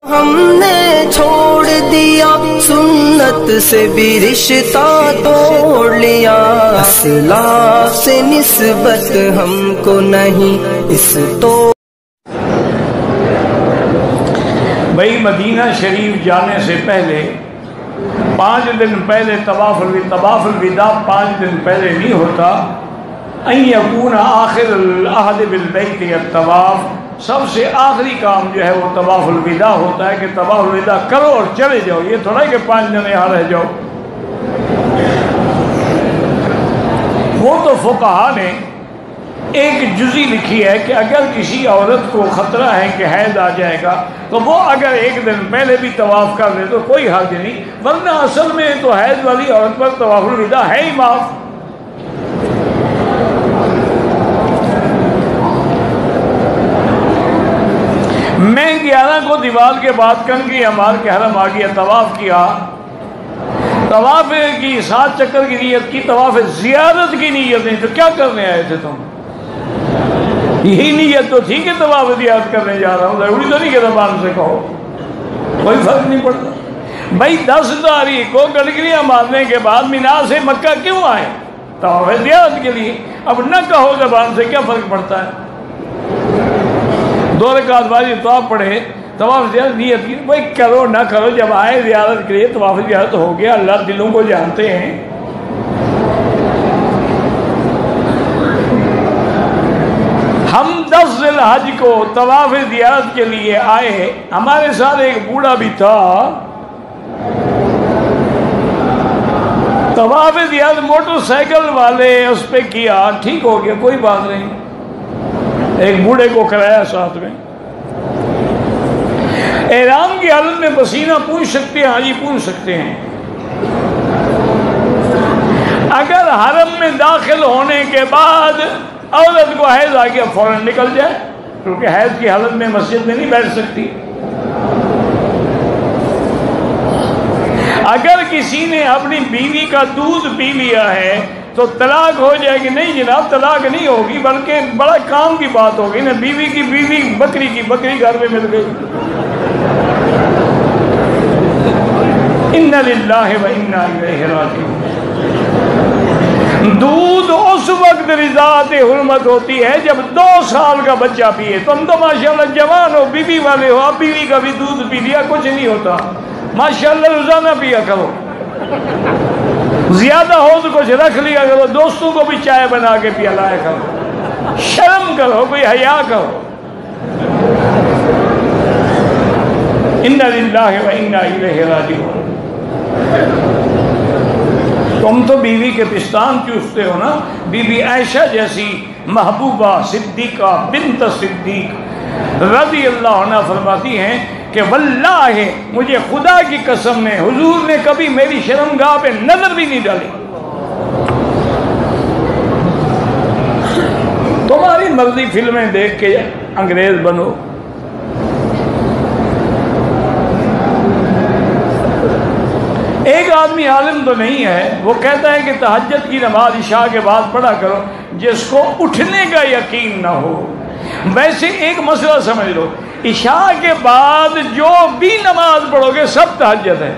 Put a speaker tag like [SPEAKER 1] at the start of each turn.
[SPEAKER 1] हमने छोड़ दिया सुन्नत से भी रिश्ता तोड़ लिया, असलाफ से निस्बत हमको नहीं इस तो।
[SPEAKER 2] भाई मदीना शरीफ जाने से पहले 5 दिन पहले तवाफ़ुल विदा 5 दिन पहले नहीं होता। अयकून आखिर अहद बिल बैत तवाफ़, सबसे आखिरी काम जो है वो तवाफ़ुल विदा होता है कि तवाफ़ुल विदा करो और चले जाओ। ये थोड़ा है कि 5 दिन यहाँ रह जाओ। वो तो फुक़हा ने एक जुज़ी लिखी है कि अगर किसी औरत को ख़तरा है कि हैज़ आ जाएगा तो वो अगर 1 दिन पहले भी तवाफ़ कर ले तो कोई हर्ज नहीं, वरना असल में तो हैज़ वाली औरत पर तवाफ़ुल विदा है ही माफ़। मैं 11 को दीवार के बाद कंगी हमार के हरम आ गया, तवाफ़ किया। तवाफ़ की 7 चक्कर की नीयत की, तवाफ़ ज़ियारत की नीयत नहीं, तो क्या करने आए थे तुम? यही नीयत तो थी कि तवाफ़ ज़ियारत करने जा रहा हूँ, ज़रूरी तो नहीं कि ज़बान से कहो, कोई फर्क नहीं पड़ता। भाई 10 तारीख को गड़गड़ियाँ मारने के बाद मीना से मक्का क्यों आए? तवाफ़ ज़ियारत के लिए। अब न कहो ज़बान से, क्या फ़र्क पड़ता है? 2 रकात वाली तवाफ़ पढ़े, तवाफ़ ज़ियारत नीयत की, भाई करो ना करो, जब आए ज़ियारत के लिए तवाफ़ ज़ियारत हो गया। अल्लाह दिलों को जानते हैं। हम 10 ज़िलहज को तवाफ़ ज़ियारत के लिए आए, हमारे साथ एक बूढ़ा भी था। तवाफ़ ज़ियारत मोटरसाइकिल वाले उस पर किया, ठीक हो गया, कोई बात नहीं। एक बूढ़े को कराया साथ में। एहराम की हालत में पसीना पूछ सकते हैं? हाजी पूछ सकते हैं। अगर हरम में दाखिल होने के बाद औरत को हैज़ आ गया, फौरन निकल जाए, क्योंकि हैज़ की हालत में मस्जिद में नहीं बैठ सकती। अगर किसी ने अपनी बीवी का दूध पी लिया है तो तलाक हो जाएगी? नहीं जनाब, तलाक नहीं होगी, बल्कि बड़ा काम की बात होगी ना। बीवी की बीवी, बकरी की बकरी घर में मिल गई। इन्ना लिल्लाहि व इन्ना इलैहि राजिऊन। दूध उस वक्त रिज़ात हुर्मत होती है जब 2 साल का बच्चा पिए। तुम तो माशाल्लाह जवान हो, बीवी वाले हो, अब बीवी का भी दूध पी लिया, कुछ नहीं होता। माशाल्लाह रोजाना पिया करो, ज्यादा हो तो कुछ रख लिया करो, दोस्तों को भी चाय बना के पिलाया करो, शर्म करो, कोई हया करो। इन्ना लिल्लाहि व इन्ना इलैहि राजिऊन। तुम तो बीवी के पिस्तान चूसते हो ना। बीबी आयशा जैसी महबूबा सिद्दीका बिन्त सिद्दीक रज़ी अल्लाह अन्हा फरमाती हैं कि वल्लाहि, मुझे खुदा की कसम है, हुजूर ने कभी मेरी शर्मगाह पे नजर भी नहीं डाली। तुम्हारी मर्जी फिल्में देख के अंग्रेज बनो। एक आदमी आलिम तो नहीं है, वो कहता है कि तहज्जुद की नमाज इशा के बाद पढ़ा करो जिसको उठने का यकीन ना हो। वैसे एक मसला समझ लो, इशा के बाद जो भी नमाज पढ़ोगे सब तहज्जुद है।